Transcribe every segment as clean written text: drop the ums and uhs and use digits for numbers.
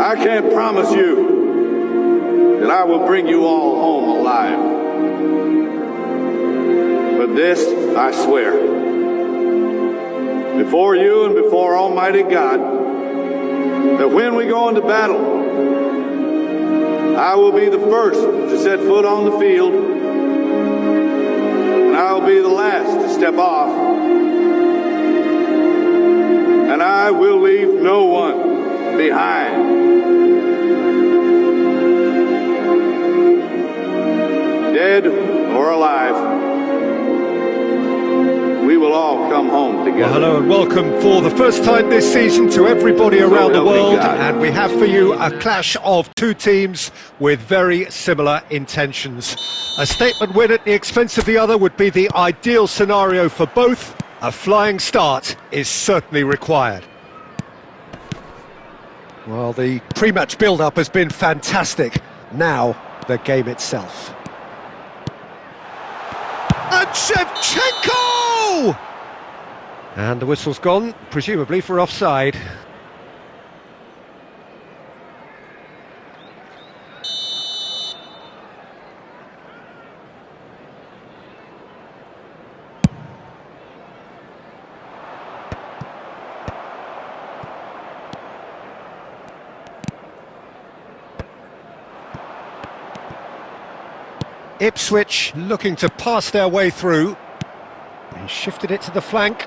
I can't promise you that I will bring you all home alive. But this I swear, before you and before Almighty God, that when we go into battle, I will be the first to set foot on the field, and I will be the last to step off, and I will leave no one behind. Dead or alive, we will all come home together. Well, hello and welcome for the first time this season to everybody around the world, and we have for you a clash of two teams with very similar intentions. A statement win at the expense of the other would be the ideal scenario for both. A flying start is certainly required. Well, the pre-match build-up has been fantastic. Now, the game itself. And Shevchenko! And the whistle's gone, presumably for offside. Ipswich looking to pass their way through. He shifted it to the flank.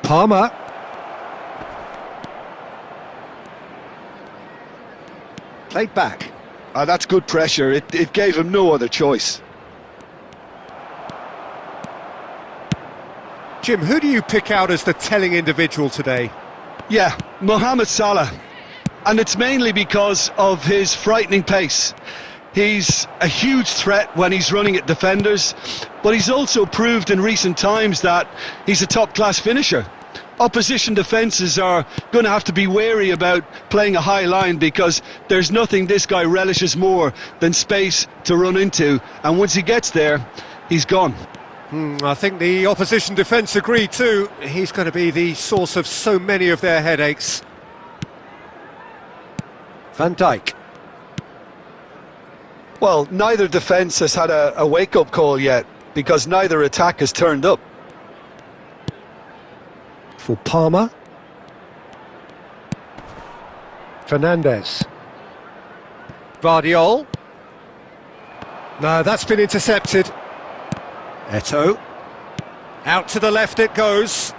Palmer. Played back. That's good pressure. It gave him no other choice. Jim, who do you pick out as the telling individual today? Yeah, Mohamed Salah. And it's mainly because of his frightening pace. He's a huge threat when he's running at defenders, but he's also proved in recent times that he's a top-class finisher. Opposition defences are going to have to be wary about playing a high line because there's nothing this guy relishes more than space to run into, and once he gets there, he's gone. I think the opposition defence agree too. He's going to be the source of so many of their headaches. Van Dijk. Well, neither defence has had a wake-up call yet, because neither attack has turned up. For Palmer. Fernandes. Vardiol. No, that's been intercepted. Eto'o. Out to the left it goes.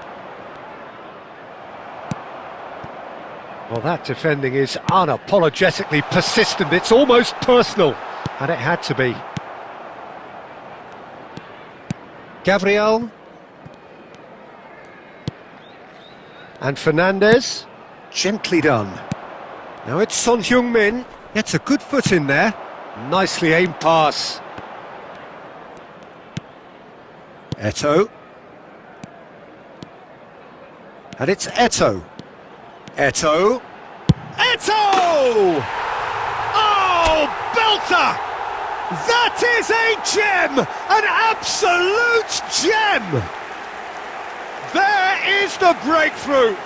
Well, that defending is unapologetically persistent. It's almost personal, and it had to be. Gabriel. And Fernandes. Gently done. Now it's Son Heung-min. Gets a good foot in there. Nicely aimed pass. Eto'o. And it's Eto'o. Eto'o. Eto'o! Oh, belter! That is a gem! An absolute gem! There is the breakthrough!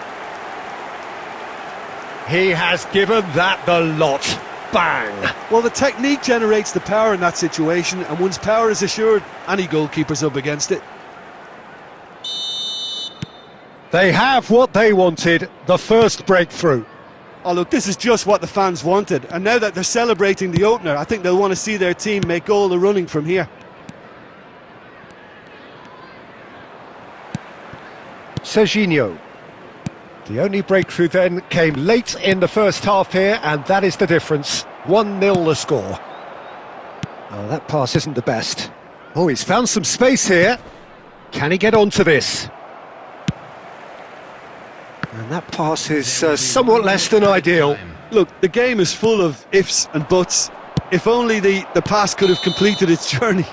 He has given that the lot. Bang! Well, the technique generates the power in that situation, and once power is assured, any goalkeeper's up against it. They have what they wanted, the first breakthrough. Oh look, this is just what the fans wanted, and now that they're celebrating the opener, I think they'll want to see their team make all the running from here. Serginho. The only breakthrough then came late in the first half here, and that is the difference. 1-0 the score. Oh, that pass isn't the best. Oh, he's found some space here. Can he get onto this? And that pass is somewhat less than ideal. Look, the game is full of ifs and buts. If only the pass could have completed its journey.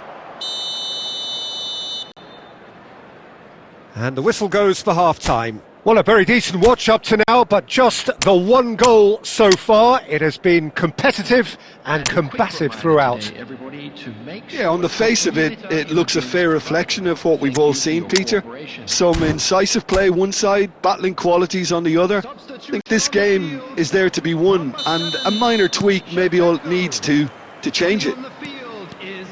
And the whistle goes for half-time. Well, a very decent watch up to now, but just the one goal so far. It has been competitive and combative throughout. Yeah, on the face of it, it looks a fair reflection of what we've all seen, Peter. Some incisive play one side, battling qualities on the other. I think this game is there to be won, and a minor tweak maybe all it needs to change it.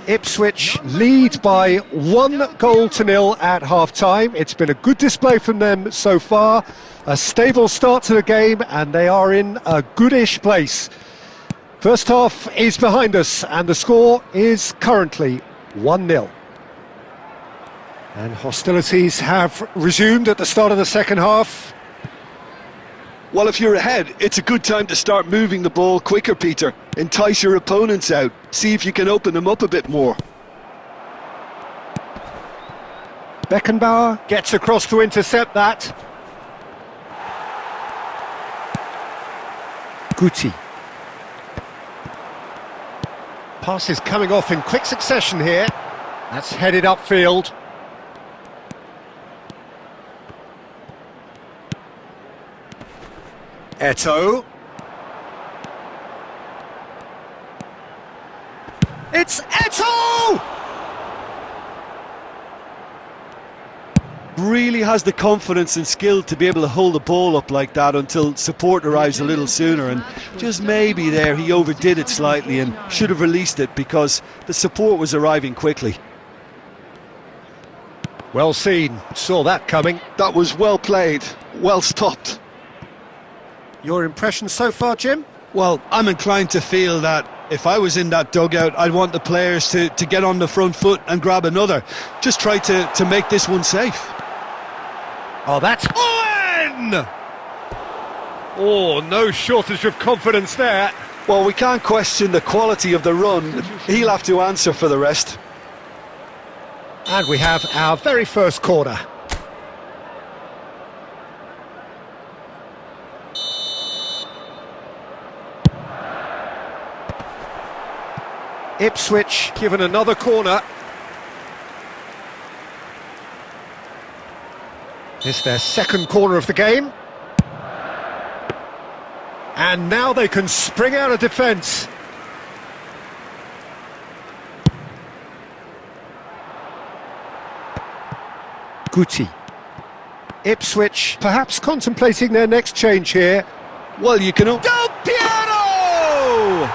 Ipswich lead by 1-0 at half-time. It's been a good display from them so far. A stable start to the game, and they are in a goodish place. First half is behind us, and the score is currently 1-0. And hostilities have resumed at the start of the second half. Well, if you're ahead, it's a good time to start moving the ball quicker, Peter. Entice your opponents out. See if you can open them up a bit more. Beckenbauer gets across to intercept that. Guti. Passes coming off in quick succession here. That's headed upfield. Eto'o. It's Eto'o! Really has the confidence and skill to be able to hold the ball up like that until support arrives a little sooner, and just maybe there he overdid it slightly and should have released it because the support was arriving quickly. Well seen, saw that coming. That was well played, well stopped. Your impression so far, Jim? Well, I'm inclined to feel that if I was in that dugout, I'd want the players to get on the front foot and grab another. Just try to make this one safe. Oh, that's Owen! Oh, no shortage of confidence there. Well, we can't question the quality of the run. He'll have to answer for the rest. And we have our very first corner. Ipswich given another corner. It's their second corner of the game. And now they can spring out of defence. Guti. Ipswich perhaps contemplating their next change here. Well, you can... Del Piero!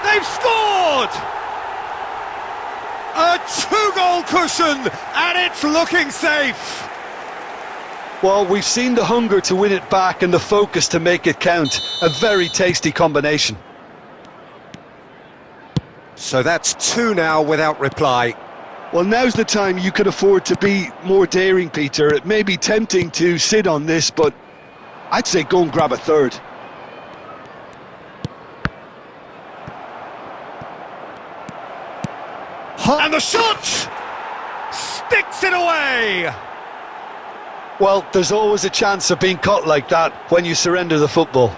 They've scored! A two-goal cushion, and it's looking safe. Well, we've seen the hunger to win it back and the focus to make it count. A very tasty combination. So that's two now without reply. Well, now's the time you can afford to be more daring, Peter. It may be tempting to sit on this, but I'd say go and grab a third. And the shot! Sticks it away! Well, there's always a chance of being caught like that when you surrender the football.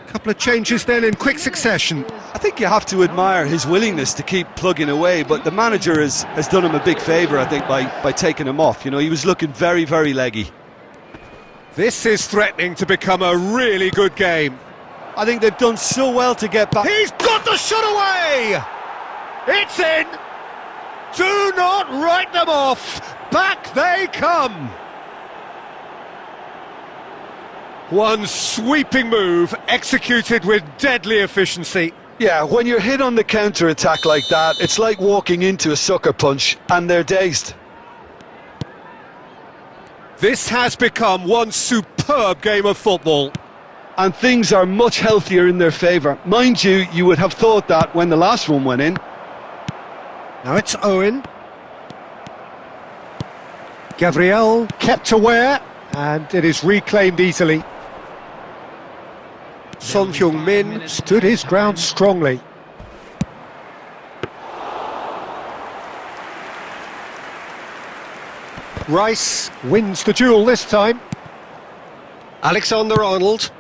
Couple of changes then in quick succession. I think you have to admire his willingness to keep plugging away, but the manager has done him a big favour, I think, by taking him off. You know, he was looking very, very leggy. This is threatening to become a really good game. I think they've done so well to get back. He's got the shot away! It's in! Do not write them off! Back they come! One sweeping move, executed with deadly efficiency. Yeah, when you're hit on the counter-attack like that, it's like walking into a sucker punch, and they're dazed. This has become one superb game of football. And things are much healthier in their favour. Mind you, you would have thought that when the last one went in. Now it's Owen. Gabriel kept aware, and it is reclaimed easily. Son Heung-min stood his ground strongly. Rice wins the duel this time. Alexander-Arnold.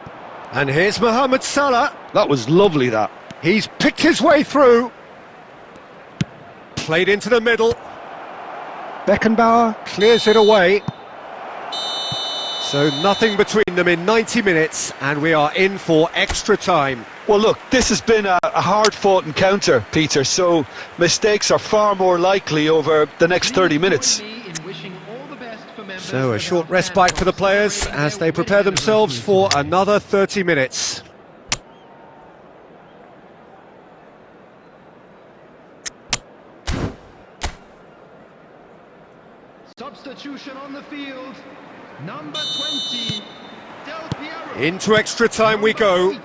And here's Mohamed Salah. That was lovely, that. He's picked his way through. Played into the middle. Beckenbauer clears it away. So nothing between them in 90 minutes, and we are in for extra time. Well, look, this has been a hard-fought encounter, Peter, so mistakes are far more likely over the next 30 minutes. So a short respite for the players as they prepare themselves for another 30 minutes. Substitution on the field, number 20, Del Piero. Into extra time we go.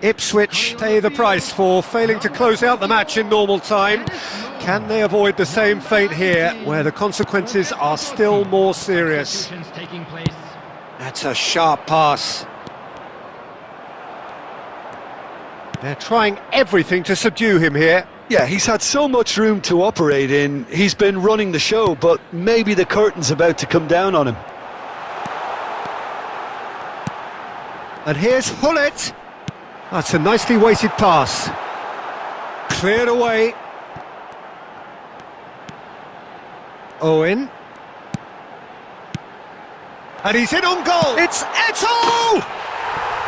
Ipswich pay the price for failing to close out the match in normal time. Can they avoid the same fate here, where the consequences are still more serious? That's a sharp pass. They're trying everything to subdue him here. Yeah, he's had so much room to operate in. He's been running the show, but maybe the curtain's about to come down on him. And here's Hullet. That's a nicely weighted pass. Cleared away. Owen. And he's in on goal. It's Eto'o!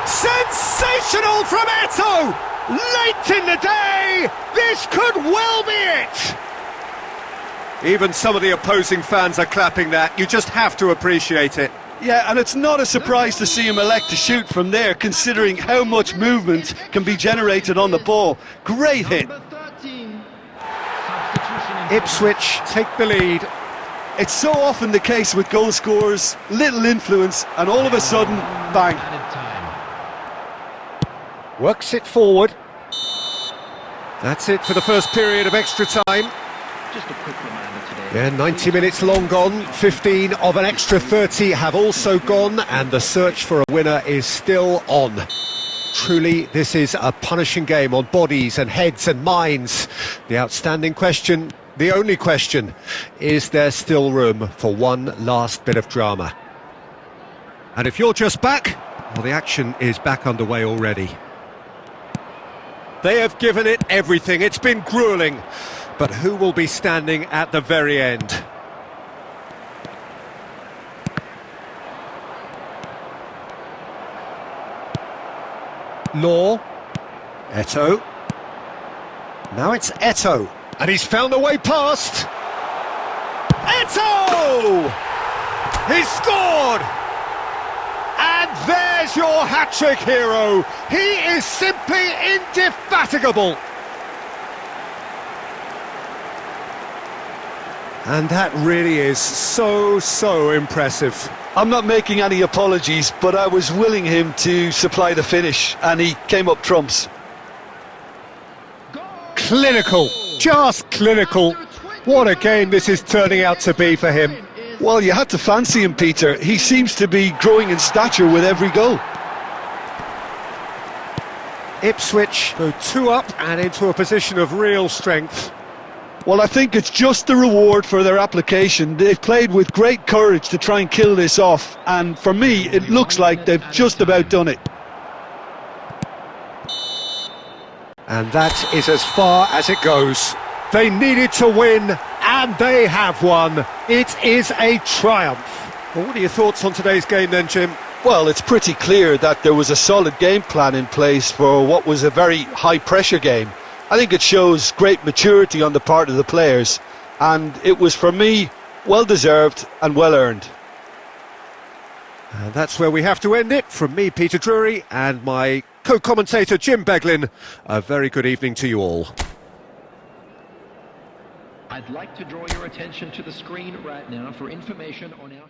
Sensational from Eto'o! Late in the day, this could well be it! Even some of the opposing fans are clapping that. You just have to appreciate it. Yeah, and it's not a surprise to see him elect to shoot from there, considering how much movement can be generated on the ball. Great hit. Ipswich take the lead. It's so often the case with goal scorers, little influence, and all of a sudden, bang. Works it forward. That's it for the first period of extra time. Just a quick reminder today. Yeah, 90 minutes long gone, 15 of an extra 30 have also gone, and the search for a winner is still on. Truly, this is a punishing game on bodies and heads and minds. The outstanding question, the only question, is there still room for one last bit of drama? And if you're just back, well, the action is back underway already. They have given it everything, it's been gruelling. But who will be standing at the very end? Law. Eto'o. Now it's Eto'o. And he's found a way past. Eto'o! He's scored! And there's your hat-trick hero. He is simply indefatigable. And that really is so impressive. I'm not making any apologies, but I was willing him to supply the finish, and he came up trumps. Clinical, just clinical. What a game this is turning out to be for him. Well, you had to fancy him, Peter. He seems to be growing in stature with every goal. Ipswich go 2 up and into a position of real strength. Well, I think it's just the reward for their application. They've played with great courage to try and kill this off, and for me, it looks like they've just about done it. And that is as far as it goes. They needed to win, and they have won. It is a triumph. Well, what are your thoughts on today's game then, Jim? Well, it's pretty clear that there was a solid game plan in place for what was a very high-pressure game. I think it shows great maturity on the part of the players, and it was, for me, well-deserved and well-earned. And that's where we have to end it. From me, Peter Drury, and my co-commentator, Jim Beglin, a very good evening to you all. I'd like to draw your attention to the screen right now for information on our...